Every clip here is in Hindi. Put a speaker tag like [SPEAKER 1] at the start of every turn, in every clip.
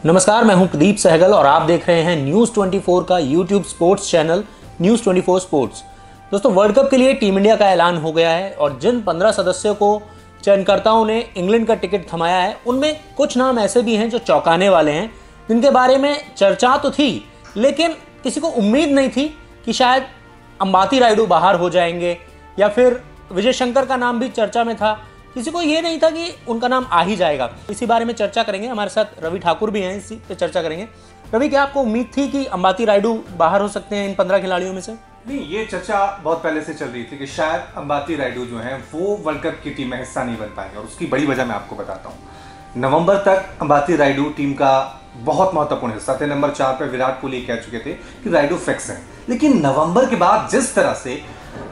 [SPEAKER 1] नमस्कार, मैं हूं प्रदीप सहगल और आप देख रहे हैं न्यूज़ 24 का YouTube sports channel news 24 sports. दोस्तों, वर्ल्ड कप के लिए टीम इंडिया का ऐलान हो गया है और जिन 15 सदस्यों को चयनकर्ताओं ने इंग्लैंड का टिकट थमाया है उनमें कुछ नाम ऐसे भी हैं जो चौंकाने वाले हैं, जिनके बारे में चर्चा तो थी लेकिन किसी को उम्मीद नहीं थी कि शायद अंबाती रायडू बाहर हो जाएंगे या फिर विजय शंकर का नाम भी चर्चा में था। किसी को ये नहीं था कि उनका नाम आ ही जाएगा। इसी बारे में चर्चा करेंगे, हमारे साथ रवि ठाकुर भी हैं, इसी पे चर्चा करेंगे। रवि, क्या आपको उम्मीद थी कि अंबाती रायडू बाहर हो सकते हैं इन 15 खिलाड़ियों में से?
[SPEAKER 2] नहीं, ये चर्चा बहुत पहले से चल रही थी कि शायद अंबाती रायडू जो हैं वो वर्ल्ड कप की टीम में हिस्सा नहीं बन पाएंगे और उसकी बड़ी वजह मैं आपको बताता हूँ। नवंबर तक अंबाती रायडू टीम का बहुत महत्वपूर्ण हिस्सा थे। नंबर 4 पे विराट कोहली कह चुके थे कि रायडू फिक्स है, लेकिन नवंबर के बाद जिस तरह से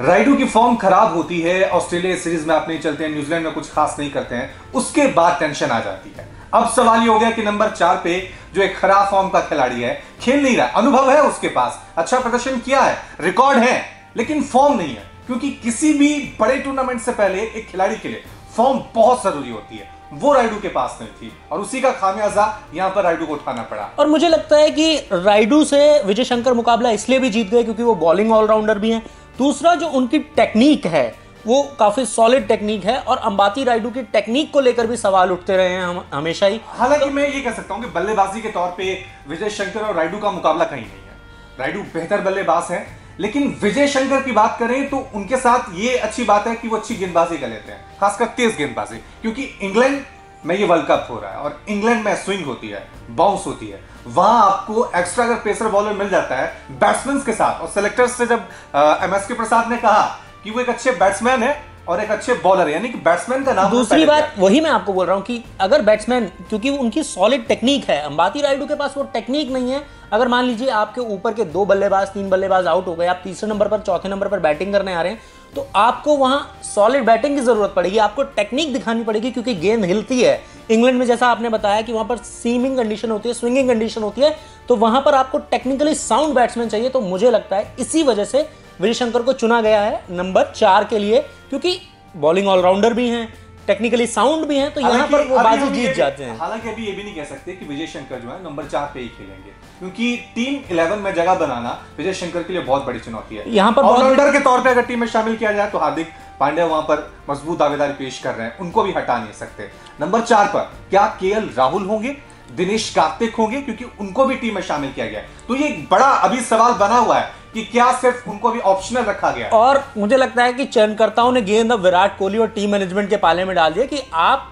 [SPEAKER 2] रायडू की फॉर्म खराब होती है, ऑस्ट्रेलिया सीरीज में आप नहीं चलते हैं, न्यूजीलैंड में कुछ खास नहीं करते हैं, उसके बाद टेंशन आ जाती है। अब सवाल ये हो गया कि नंबर 4 पे जो एक खराब फॉर्म का खिलाड़ी है, खेल नहीं रहा, अनुभव है उसके पास, अच्छा प्रदर्शन किया है, रिकॉर्ड है, लेकिन फॉर्म नहीं है। क्योंकि किसी भी बड़े टूर्नामेंट से पहले एक खिलाड़ी के लिए फॉर्म बहुत जरूरी होती है, वो रायडू के पास नहीं थी और उसी का खामियाजा यहां पर रायडू को उठाना पड़ा।
[SPEAKER 1] और मुझे लगता है कि रायडू से विजय शंकर मुकाबला इसलिए भी जीत गए क्योंकि वो बॉलिंग ऑलराउंडर भी हैं। दूसरा, जो उनकी टेक्निक है वो काफी सॉलिड टेक्निक है और अंबाती रायडू की टेक्निक को लेकर भी सवाल उठते रहे हैं हम हमेशा ही।
[SPEAKER 2] हालांकि मैं ये कह सकता हूं कि बल्लेबाजी के तौर पे विजय शंकर और रायडू का मुकाबला कहीं नहीं है। रायडू बेहतर बल्लेबाज है, लेकिन विजय शंकर की बात करें तो उनके साथ ये अच्छी बात है कि वो अच्छी गेंदबाजी कर लेते हैं, खासकर तेज गेंदबाजी। क्योंकि इंग्लैंड में ये वर्ल्ड कप हो रहा है और इंग्लैंड में स्विंग होती है, बाउंस होती है, वहां आपको एक्स्ट्रा अगर पेसर बॉलर मिल जाता है बैट्समैन के साथ। और सेलेक्टर्स से जब एमएसके प्रसाद ने कहा कि वो एक अच्छे बैट्समैन है और एक अच्छे बॉलर है, यानी कि बैट्समैन का नाम।
[SPEAKER 1] दूसरी बात वही मैं आपको बोल रहा हूं कि अगर बैट्समैन, क्योंकि उनकी सॉलिड टेक्निक है, अंबाती रायडू के पास वो टेक्निक नहीं है। अगर मान लीजिए आपके ऊपर के 2 बल्लेबाज 3 बल्लेबाज आउट हो गए, आप तीसरे नंबर पर चौथे नंबर पर बैटिंग करने आ रहे हैं, तो आपको वहां सॉलिड बैटिंग की जरूरत पड़ेगी, आपको टेक्निक दिखानी पड़ेगी क्योंकि गेंद हिलती है। इंग्लैंड में जैसा आपने बताया कि वहां पर सीमिंग कंडीशन होती है, स्विंगिंग कंडीशन होती है, तो वहां पर आपको टेक्निकली साउंड बैट्समैन चाहिए। तो मुझे लगता है इसी वजह से विजय शंकर को चुना गया है नंबर 4 के लिए, क्योंकि बॉलिंग ऑलराउंडर भी हैं, टेक्निकली साउंड भी हैं, तो यहाँ पर वो बाजी जीत जाते हैं।
[SPEAKER 2] हालांकि अभी ये भी नहीं कह सकते कि विजय शंकर जो है नंबर 4 पे ही खेलेंगे, क्योंकि टीम 11 में जगह बनाना विजय शंकर के लिए बहुत बड़ी चुनौती है।
[SPEAKER 1] यहाँ पर
[SPEAKER 2] ऑलराउंडर के तौर पे अगर टीम में शामिल किया जाए तो हार्दिक पांड्या वहां पर मजबूत दावेदारी पेश कर रहे हैं, उनको भी हटा नहीं सकते। नंबर 4 पर क्या केएल राहुल होंगे, दिनेश कार्तिक होंगे, क्योंकि उनको भी टीम में शामिल किया गया है। तो ये बड़ा अभी सवाल बना हुआ है कि क्या सिर्फ उनको भी ऑप्शनल रखा गया।
[SPEAKER 1] और मुझे लगता है कि चयनकर्ताओं ने गेंद अब विराट कोहली और टीम मैनेजमेंट के पाले में डाल दिया कि आप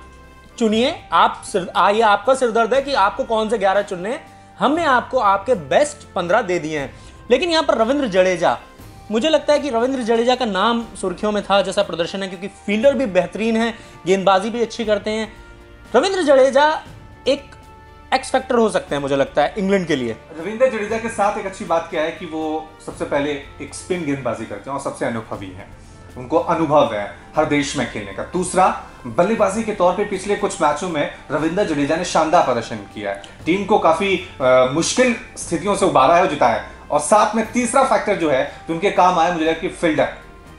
[SPEAKER 1] चुनिए, ये आपका सिरदर्द है कि आपको कौन से 11 चुनने हैं। हमने आपको आपके बेस्ट 15 दे दिए हैं। लेकिन यहां पर रविंद्र जडेजा, मुझे लगता है कि रविंद्र जडेजा का नाम सुर्खियों में था, जैसा प्रदर्शन है, क्योंकि फील्डर भी बेहतरीन है, गेंदबाजी भी अच्छी करते हैं। रविंद्र जडेजा एक एक्स फैक्टर हो सकते हैं मुझे लगता है इंग्लैंड के लिए।
[SPEAKER 2] रविंद्र जडेजा के साथ एक अच्छी बात क्या है कि वो सबसे पहले एक स्पिन गेंदबाजी करते हैं और सबसे अनुभवी हैं, उनको अनुभव है हर देश में खेलने का। दूसरा, बल्लेबाजी के तौर पे पिछले कुछ मैचों में रविंद्र जडेजा ने शानदार प्रदर्शन किया है, टीम को काफी मुश्किल स्थितियों से उबारा है और जिताया है। और साथ में तीसरा फैक्टर जो है तो उनके काम आया, मुझे लगता है कि फील्डर,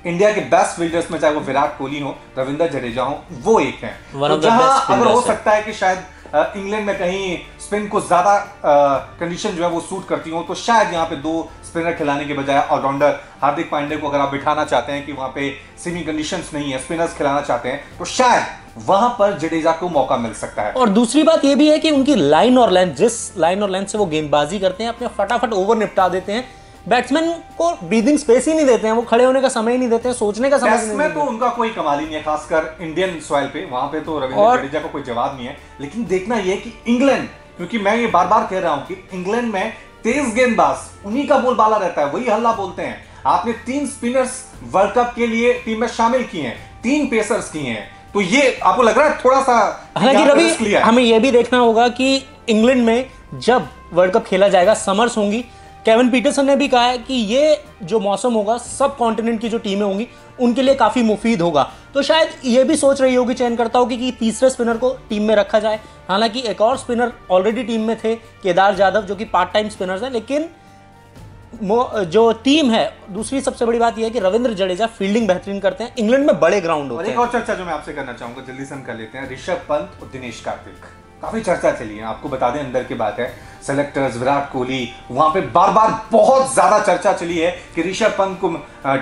[SPEAKER 2] इंडिया के बेस्ट फील्डर्स में चाहे वो विराट कोहली हो, रविंद्र जडेजा हो, वो एक है। तो जहां अगर हो सकता है कि शायद इंग्लैंड में कहीं स्पिन को ज्यादा कंडीशन जो है वो सूट करती हो, तो शायद यहाँ पे 2 स्पिनर खिलाने के बजाय ऑलराउंडर हार्दिक पांड्या को अगर आप बिठाना चाहते हैं कि वहां पे सीमिंग कंडीशंस नहीं है, स्पिनर्स खिलाना चाहते हैं, तो शायद वहां पर जडेजा को मौका मिल सकता है।
[SPEAKER 1] और दूसरी बात यह भी है कि उनकी लाइन और लेंथ, जिस लाइन और लेंथ से वो गेंदबाजी करते हैं, अपने फटाफट ओवर निपटा देते हैं, बैट्समैन को ब्रीदिंग स्पेस ही नहीं देते हैं, वो खड़े होने का समय ही नहीं देते हैं, सोचने का समय नहीं देते हैं।
[SPEAKER 2] तो उनका कोई कमाल ही नहीं है, खासकर इंडियन सॉइल पे, वहां पे तो रविंद्र जडेजा को कोई जवाब नहीं है। लेकिन देखना यह कि इंग्लैंड, क्योंकि मैं ये बार बार कह रहा हूं कि इंग्लैंड में तेज गेंदबाज उन्हीं का बोलबाला रहता है, वही हल्ला बोलते हैं। आपने 3 स्पिनर्स वर्ल्ड कप के लिए टीम में शामिल किए हैं, 3 पेसर्स किए हैं, तो ये आपको लग रहा है थोड़ा सा?
[SPEAKER 1] हालांकि रवि, हमें यह भी देखना होगा कि इंग्लैंड में जब वर्ल्ड कप खेला जाएगा, समर्स होंगी, केविन पीटरसन ने भी कहा है कि ये जो मौसम होगा, सब कॉन्टिनेंट की जो टीमें होंगी उनके लिए काफी मुफीद होगा। तो शायद ये भी सोच रही होगी चयनकर्ताओं की कि तीसरे स्पिनर को टीम में रखा जाए। हालांकि एक और स्पिनर ऑलरेडी टीम में थे, केदार जाधव, जो कि पार्ट टाइम स्पिनर्स हैं, लेकिन जो टीम है, दूसरी सबसे बड़ी बात यह है कि रविंद्र जडेजा फील्डिंग बेहतरीन करते हैं, इंग्लैंड में बड़े ग्राउंड होते हैं।
[SPEAKER 2] और एक और चर्चा जो मैं आपसे करना चाहूंगा, जल्दी से हम कर लेते हैं, ऋषभ पंत और दिनेश कार्तिक। काफी चर्चा चली है। आपको बता दें, अंदर की बात है, सेलेक्टर्स, विराट कोहली, वहां पे बार बार बहुत ज्यादा चर्चा चली है कि ऋषभ पंत को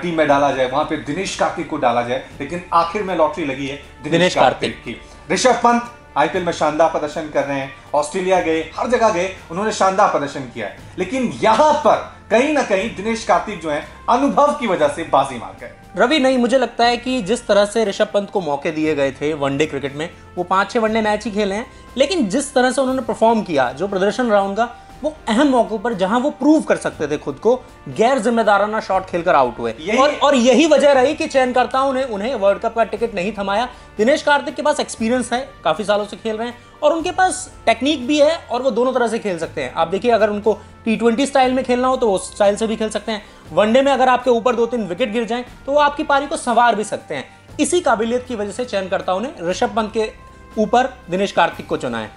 [SPEAKER 2] टीम में डाला जाए, वहां पे दिनेश कार्तिक को डाला जाए, लेकिन आखिर में लॉटरी लगी है दिनेश कार्तिक की। ऋषभ पंत आईपीएल में शानदार प्रदर्शन कर रहे हैं, ऑस्ट्रेलिया गए, हर जगह गए, उन्होंने शानदार प्रदर्शन किया है, लेकिन यहां पर कहीं ना कहीं दिनेश कार्तिक जो है अनुभव की वजह से बाजी मार गए।
[SPEAKER 1] रवि, नहीं, मुझे लगता है कि जिस तरह से ऋषभ पंत को मौके दिए गए थे वनडे क्रिकेट में, वो 5-6 वनडे मैच ही खेले हैं, लेकिन जिस तरह से उन्होंने परफॉर्म किया, जो प्रदर्शन रहा उनका, वो अहम मौकों पर जहां वो प्रूव कर सकते थे खुद को, गैर जिम्मेदाराना शॉट खेलकर आउट हुए। और यही वजह रही कि चयनकर्ताओं ने उन्हें वर्ल्ड कप का टिकट नहीं थमाया। दिनेश कार्तिक के पास एक्सपीरियंस है, काफी सालों से खेल रहे हैं, और उनके पास टेक्निक भी है, और वो दोनों तरह से खेल सकते हैं। आप देखिए, अगर उनको T20 स्टाइल में खेलना हो तो वो स्टाइल से भी खेल सकते हैं। वनडे में अगर आपके ऊपर 2-3 विकेट गिर जाएं तो वो आपकी पारी को संवार भी सकते हैं। इसी काबिलियत की वजह से चयनकर्ताओं ने ऋषभ पंत के ऊपर दिनेश कार्तिक को चुना है।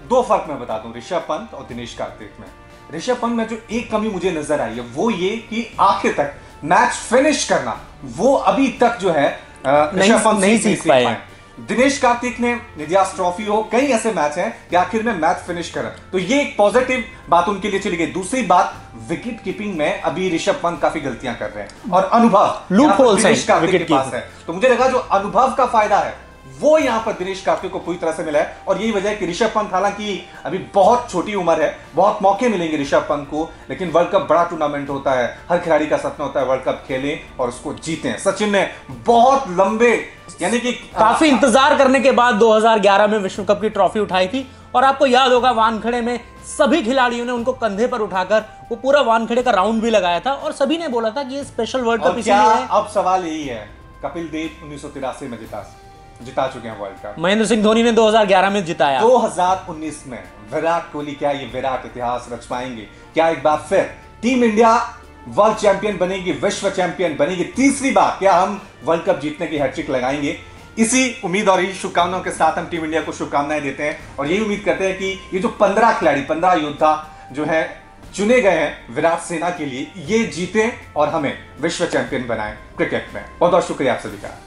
[SPEAKER 2] दो फर्क मैं बता दूं ऋषभ पंत और दिनेश कार्तिक में। ऋषभ पंत में जो एक कमी मुझे नजर आई है वो ये कि आखिर तक मैच फिनिश करना, वो अभी तक जो है ऋषभ पंत नहीं सीख पाए। दिनेश कार्तिक ने निधियास ट्रॉफी हो, कई ऐसे मैच हैं कि आखिर में मैच फिनिश करें, तो ये एक पॉजिटिव बात उनके लिए चली गई। दूसरी बात, विकेट कीपिंग में अभी ऋषभ पंत काफी गलतियां कर रहे हैं, और अनुभव
[SPEAKER 1] लूप होल्स
[SPEAKER 2] दिनेश कार्तिक के पास है, तो मुझे लगा जो अनुभव का फायदा है वो यहां पर दिनेश कार्तिक को पूरी तरह से मिला है। और यही वजह है कि ऋषभ पंत, हालांकि अभी बहुत छोटी उम्र है, बहुत मौके मिलेंगे ऋषभ पंत को, लेकिन वर्ल्ड कप बड़ा टूर्नामेंट होता है, हर खिलाड़ी का सपना होता है वर्ल्ड कप खेलें और उसको जीतें। सचिन ने बहुत लंबे, यानी कि
[SPEAKER 1] काफी इंतजार करने के बाद 2011 में विश्व कप की ट्रॉफी उठाई थी, और आपको याद होगा वानखेड़े में सभी खिलाड़ियों ने उनको कंधे पर उठाकर वो पूरा वानखेड़े का राउंड भी लगाया था, और सभी ने बोला था कि ये स्पेशल वर्ल्ड कप इसलिए है।
[SPEAKER 2] अब सवाल यही है, कपिल देव 1983 में जिता चुके हैं वर्ल्ड कप,
[SPEAKER 1] महेंद्र सिंह धोनी ने 2011 में जिताया,
[SPEAKER 2] 2019 में विराट कोहली, क्या ये विराट इतिहास रच पाएंगे? क्या एक बार फिर टीम इंडिया वर्ल्ड चैंपियन बनेगी, विश्व चैंपियन बनेगी? तीसरी बार क्या हम वर्ल्ड कप जीतने की हैट्रिक लगाएंगे? इसी उम्मीद और इसी शुभकामनाओं के साथ हम टीम इंडिया को शुभकामनाएं देते हैं, और यही उम्मीद करते हैं कि ये जो 15 खिलाड़ी, 15 योद्धा जो है चुने गए हैं विराट सेना के लिए, ये जीते और हमें विश्व चैंपियन बनाएं क्रिकेट में। बहुत बहुत शुक्रिया आप सभी का।